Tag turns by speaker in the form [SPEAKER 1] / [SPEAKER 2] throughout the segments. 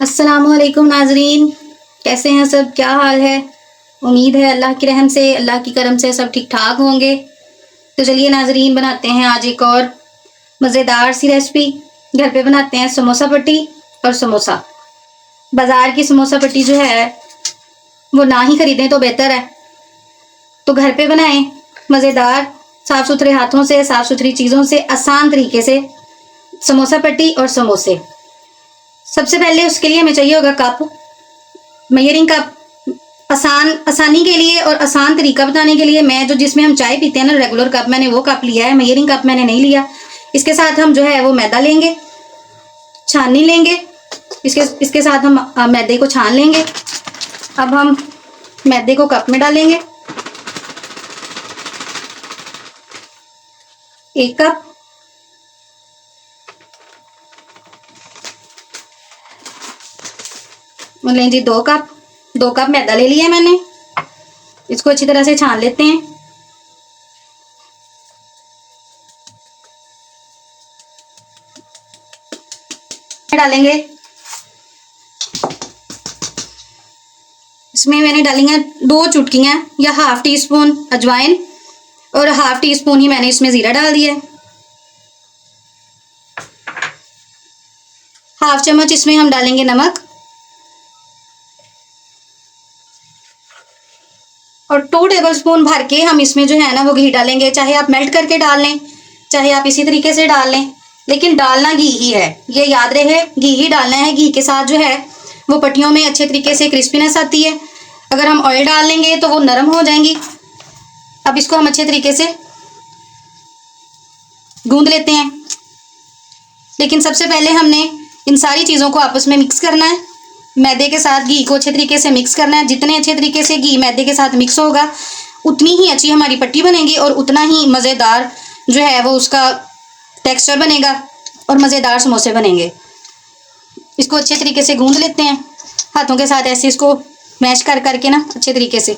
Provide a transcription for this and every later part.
[SPEAKER 1] अस्सलामुअलैकुम नाजरीन, कैसे हैं सब? क्या हाल है? उम्मीद है अल्लाह की रहम से, अल्लाह की करम से सब ठीक ठाक होंगे। तो चलिए नाजरीन, बनाते हैं आज एक और मज़ेदार सी रेसिपी। घर पे बनाते हैं समोसा पट्टी और समोसा। बाज़ार की समोसा पट्टी जो है वो ना ही ख़रीदें तो बेहतर है। तो घर पे बनाएं मज़ेदार, साफ़ सुथरे हाथों से, साफ़ सुथरी चीज़ों से, आसान तरीके से समोसा पट्टी और समोसे। सबसे पहले उसके लिए हमें चाहिए होगा कप, मेजरिंग कप। आसानी के लिए और आसान तरीका बताने के लिए मैं जो जिसमें हम चाय पीते हैं ना, रेगुलर कप, मैंने वो कप लिया है, मेजरिंग कप मैंने नहीं लिया। इसके साथ हम जो है वो मैदा लेंगे, छाननी लेंगे। इसके साथ हम मैदे को छान लेंगे। अब हम मैदे को कप में डालेंगे, 1 कप। लें जी 2 कप। 2 कप मैदा ले लिया है मैंने। इसको अच्छी तरह से छान लेते हैं। डालेंगे, इसमें मैंने डाली हैं 2 चुटकियां या ½ टी स्पून अजवाइन, और ½ टी स्पून ही मैंने इसमें जीरा डाल दिया है। ½ चम्मच इसमें हम डालेंगे नमक, और 2 टेबलस्पून भर के हम इसमें जो है ना वो घी डालेंगे। चाहे आप मेल्ट करके डाल लें, चाहे आप इसी तरीके से डाल लें, लेकिन डालना घी ही है, ये याद रहे, घी ही डालना है। घी के साथ जो है वो पट्टियों में अच्छे तरीके से क्रिस्पीनेस आती है। अगर हम ऑयल डाल लेंगे तो वो नरम हो जाएंगी। अब इसको हम अच्छे तरीके से गूंद लेते हैं। लेकिन सबसे पहले हमने इन सारी चीज़ों को आपस में मिक्स करना है। मैदे के साथ घी को अच्छे तरीके से मिक्स करना है। जितने अच्छे तरीके से घी मैदे के साथ मिक्स होगा उतनी ही अच्छी हमारी पट्टी बनेगी, और उतना ही मज़ेदार जो है वो उसका टेक्सचर बनेगा और मज़ेदार समोसे बनेंगे। इसको अच्छे तरीके से गूंद लेते हैं हाथों के साथ, ऐसे इसको मैश कर करके ना अच्छे तरीके से।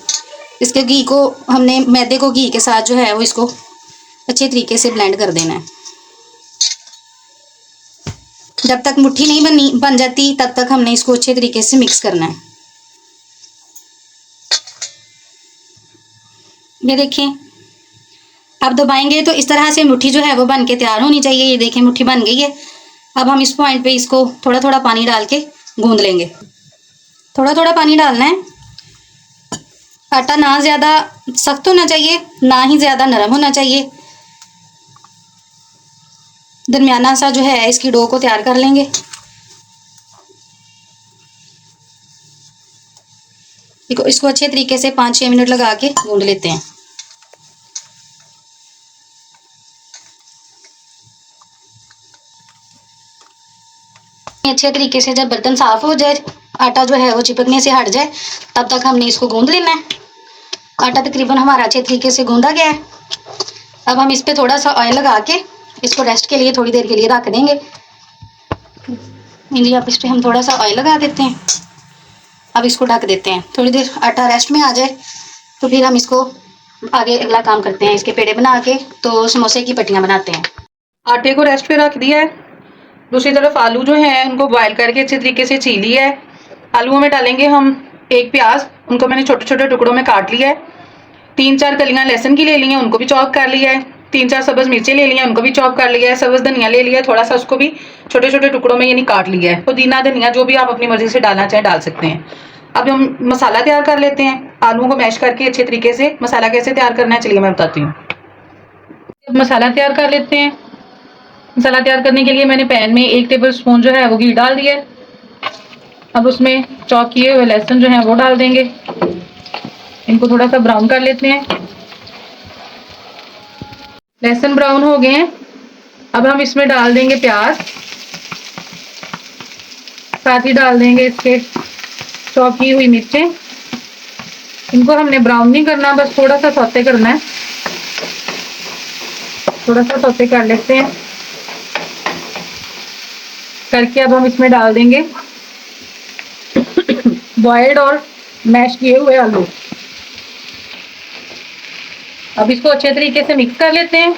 [SPEAKER 1] इसके घी को हमने मैदे को घी के साथ जो है वो इसको अच्छे तरीके से ब्लेंड कर देना है। जब तक मुट्ठी नहीं बन जाती तब तक हमने इसको अच्छे तरीके से मिक्स करना है। ये देखें, अब दबाएंगे तो इस तरह से मुट्ठी जो है वो बन के तैयार होनी चाहिए। ये देखें, मुट्ठी बन गई है। अब हम इस पॉइंट पे इसको थोड़ा थोड़ा पानी डाल के गूंद लेंगे। थोड़ा थोड़ा पानी डालना है। आटा ना ज़्यादा सख्त होना चाहिए, ना ही ज़्यादा नरम होना चाहिए। दरमियाना सा जो है इसकी डो को तैयार कर लेंगे। इसको अच्छे तरीके से 5-6 मिनट लगा के गूंद लेते हैं। अच्छे तरीके से जब बर्तन साफ हो जाए, आटा जो है वो चिपकने से हट जाए, तब तक हमने इसको गूंद लेना है। आटा तकरीबन हमारा अच्छे तरीके से गूंदा गया है। अब हम इस पे थोड़ा सा ऑयल लगा के इसको रेस्ट के लिए थोड़ी देर के लिए रख देंगे। जी, अब इस पे हम थोड़ा सा ऑयल लगा देते हैं। अब इसको ढक देते हैं। थोड़ी देर आटा रेस्ट में आ जाए तो फिर हम इसको आगे अगला काम करते हैं। इसके पेड़े बना के तो समोसे की पट्टियाँ बनाते हैं।
[SPEAKER 2] आटे को रेस्ट पे रख दिया है। दूसरी तरफ आलू जो है उनको बॉयल करके अच्छे तरीके से छील लिया है। आलूओं में डालेंगे हम 1 प्याज, उनको मैंने छोटे छोटे टुकड़ों में काट लिया है। 3-4 कलियां लहसुन की ले ली हैं, उनको भी चॉप कर लिया है। 3-4 सब्ज मिर्चें ले ली हैं, उनको भी चॉप कर लिया है। सब्ज धनिया ले लिया है, थोड़ा सा उसको भी छोटे छोटे टुकड़ों में यानी काट लिया है। पुदीना धनिया जो भी आप अपनी मर्जी से डालना चाहें डाल सकते हैं। अब हम मसाला तैयार कर लेते हैं। आलूओं को मैश करके अच्छे तरीके से मसाला कैसे तैयार करना है चलिए मैं बताती हूँ। मसाला तैयार कर लेते हैं। मसाला तैयार करने के लिए मैंने पैन में 1 टेबल स्पून जो है वो घी डाल दिया है। अब उसमें चॉप किए हुए लहसुन जो है वो डाल देंगे। इनको थोड़ा सा ब्राउन कर लेते हैं। लहसुन ब्राउन हो गए हैं। अब हम इसमें डाल देंगे प्याज, साथ ही डाल देंगे इसके चॉप की हुई मिर्चें, इनको हमने ब्राउन नहीं करना, बस थोड़ा सा सौते करना है। थोड़ा सा सौते कर लेते हैं। करके अब हम इसमें डाल देंगे बॉइल्ड और मैश किए हुए आलू। अब इसको अच्छे तरीके से मिक्स कर लेते हैं।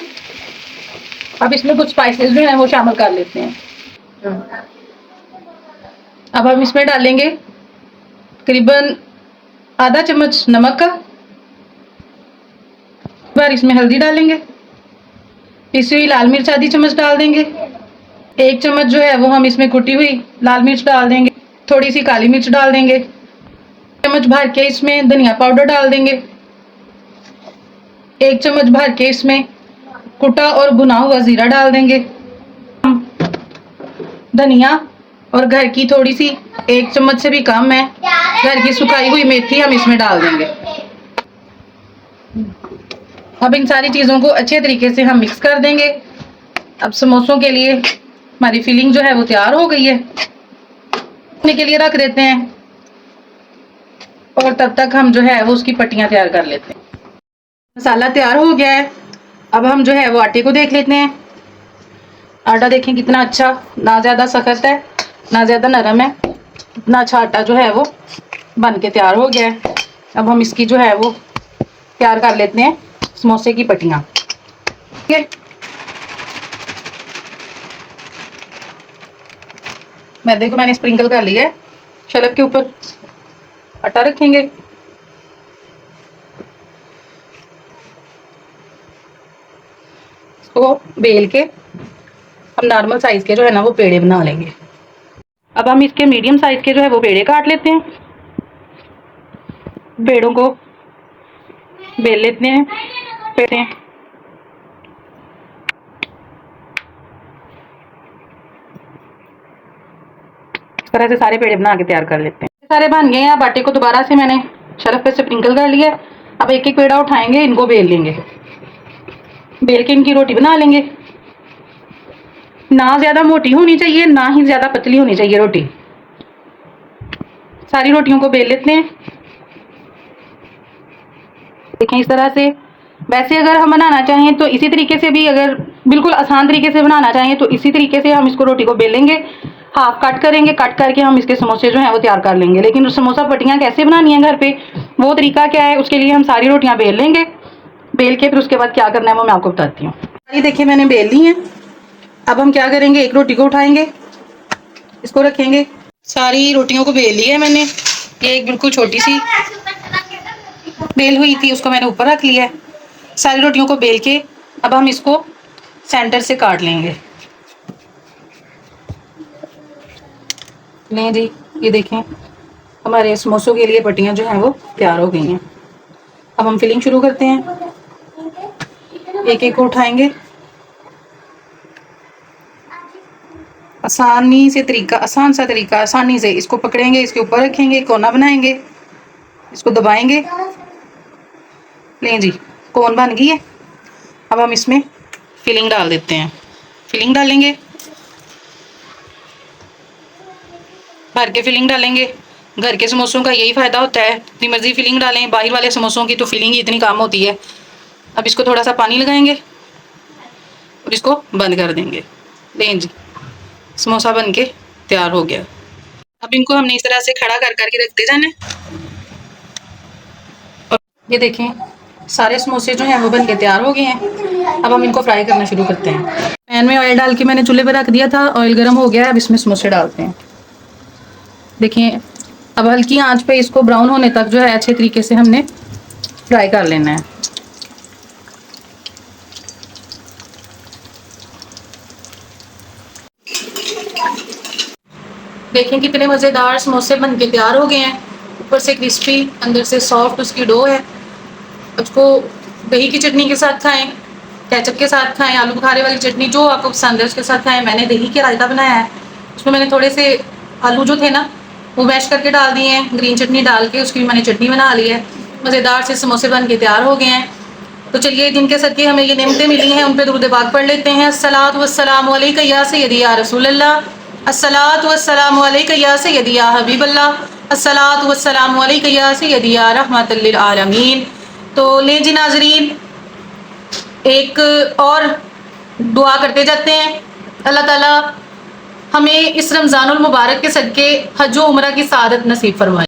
[SPEAKER 2] अब इसमें कुछ स्पाइसेस जो है वो शामिल कर लेते हैं। अब हम इसमें डालेंगे करीबन आधा चम्मच नमक का। बार इसमें हल्दी डालेंगे। पिसी हुई लाल मिर्च आधी चम्मच डाल देंगे। 1 चम्मच जो है वो हम इसमें कुटी हुई लाल मिर्च डाल देंगे। थोड़ी सी काली मिर्च डाल देंगे। चम्मच भर के इसमें धनिया पाउडर डाल देंगे। 1 चम्मच भर के इसमें कुटा और भुना हुआ जीरा डाल देंगे। धनिया और घर की थोड़ी सी 1 चम्मच से भी कम है घर की सुखाई हुई मेथी हम इसमें डाल देंगे। अब इन सारी चीज़ों को अच्छे तरीके से हम मिक्स कर देंगे। अब समोसों के लिए हमारी फिलिंग जो है वो तैयार हो गई है। के लिए रख देते हैं और तब तक हम जो है वो उसकी पट्टियां तैयार कर लेते हैं। मसाला तैयार हो गया है। अब हम जो है वो आटे को देख लेते हैं। आटा देखें कितना अच्छा, ना ज़्यादा सख्त है ना ज़्यादा नरम है। इतना अच्छा आटा जो है वो बन के तैयार हो गया है। अब हम इसकी जो है वो तैयार कर लेते हैं समोसे की पट्टियाँ। ठीक है, मैदे को मैंने स्प्रिंकल कर लिया है। शलभ के ऊपर आटा रखेंगे। इसको बेल के हम नॉर्मल साइज के जो है ना वो पेड़े बना लेंगे। अब हम इसके मीडियम साइज के जो है वो पेड़े काट लेते हैं। पेड़ों को बेल लेते हैं। पेड़े इस तरह से सारे पेड़े बना के तैयार कर लेते हैं। सारे बन गए हैं। अब आटे को दोबारा से मैंने शलफ पे स्प्रिंकल कर लिया। अब एक एक पेड़ा उठाएंगे, इनको बेल लेंगे। बेल के इनकी रोटी बना लेंगे। ना ज़्यादा मोटी होनी चाहिए ना ही ज़्यादा पतली होनी चाहिए रोटी। सारी रोटियों को बेल लेते हैं। देखें इस तरह से। वैसे अगर हम बनाना चाहें तो इसी तरीके से भी, अगर बिल्कुल आसान तरीके से बनाना चाहें तो इसी तरीके से हम इसको रोटी को बेल लेंगे। हाफ कट करेंगे, कट करके हम इसके समोसे जो हैं वो तैयार कर लेंगे। लेकिन समोसा पट्टियाँ कैसे बनानी है घर पे, वो तरीका क्या है, उसके लिए हम सारी रोटियाँ बेल लेंगे। बेल के फिर उसके बाद क्या करना है वो मैं आपको बताती हूँ। ये देखिए मैंने बेल ली है। अब हम क्या करेंगे, एक रोटी को उठाएंगे, इसको रखेंगे। सारी रोटियों को बेल लिया है मैंने। ये एक बिल्कुल छोटी सी बेल हुई थी, उसको मैंने ऊपर रख लिया है। सारी रोटियों को बेल के अब हम इसको सेंटर से काट लेंगे। लें जी, ये देखें हमारे समोसों के लिए पट्टियाँ जो हैं वो तैयार हो गई हैं। अब हम फिलिंग शुरू करते हैं। एक एक को उठाएंगे। आसान सा तरीका, आसानी से इसको पकड़ेंगे, इसके ऊपर रखेंगे, कोना बनाएंगे, इसको दबाएंगे। लें जी, कोन बन गई है। अब हम इसमें फिलिंग डाल देते हैं। फिलिंग डालेंगे, भर के फिलिंग डालेंगे। घर के समोसों का यही फ़ायदा होता है, अपनी मर्ज़ी फिलिंग डालें। बाहर वाले समोसों की तो फिलिंग ही इतनी कम होती है। अब इसको थोड़ा सा पानी लगाएंगे और इसको बंद कर देंगे। लें जी, समोसा बन के तैयार हो गया। अब इनको हमने इस तरह से खड़ा कर करके रखते जाना है। और ये देखें सारे समोसे जो हैं वो बन के तैयार हो गए हैं। अब हम इनको फ्राई करना शुरू करते हैं। पैन में ऑयल डाल के मैंने चूल्हे पर रख दिया था। ऑयल गर्म हो गया है। अब इसमें समोसे डालते हैं। देखिए अब हल्की आंच पे इसको ब्राउन होने तक जो है अच्छे तरीके से हमने फ्राई कर लेना है। देखें कितने मज़ेदार समोसे बन के तैयार हो गए हैं। ऊपर से क्रिस्पी, अंदर से सॉफ्ट उसकी डो है। उसको दही की चटनी के साथ खाएं, केचप के साथ खाएं, आलू बुखारे वाली चटनी जो आपको पसंद है उसके साथ खाएं। मैंने दही के रायता बनाया है। उसमें मैंने थोड़े से आलू जो थे ना वो मैश करके डाल दिए हैं। ग्रीन चटनी डाल के उसकी मैंने चटनी बना ली है। मज़ेदार से समोसे बन के तैयार हो गए हैं। तो चलिए जिनके सदके हमें ये नेमतें मिली हैं उन पे दुरूद पाक पढ़ लेते हैं। अस्सलातु वस्सलामु अलैका या सय्यदी या रसूलल्लाह, अस्सलातु वस्सलामु अलैका या सय्यदी या हबीबल्लाह, अस्सलातु वस्सलामु अलैका या सय्यदी या रहमतल लिल आलमीन। तो ले जी नाजरीन, एक और दुआ करते जाते हैं। अल्लाह ताला हमें इस रमज़ानुल मुबारक के सदके हज व उम्रा की सआदत नसीब फरमाए।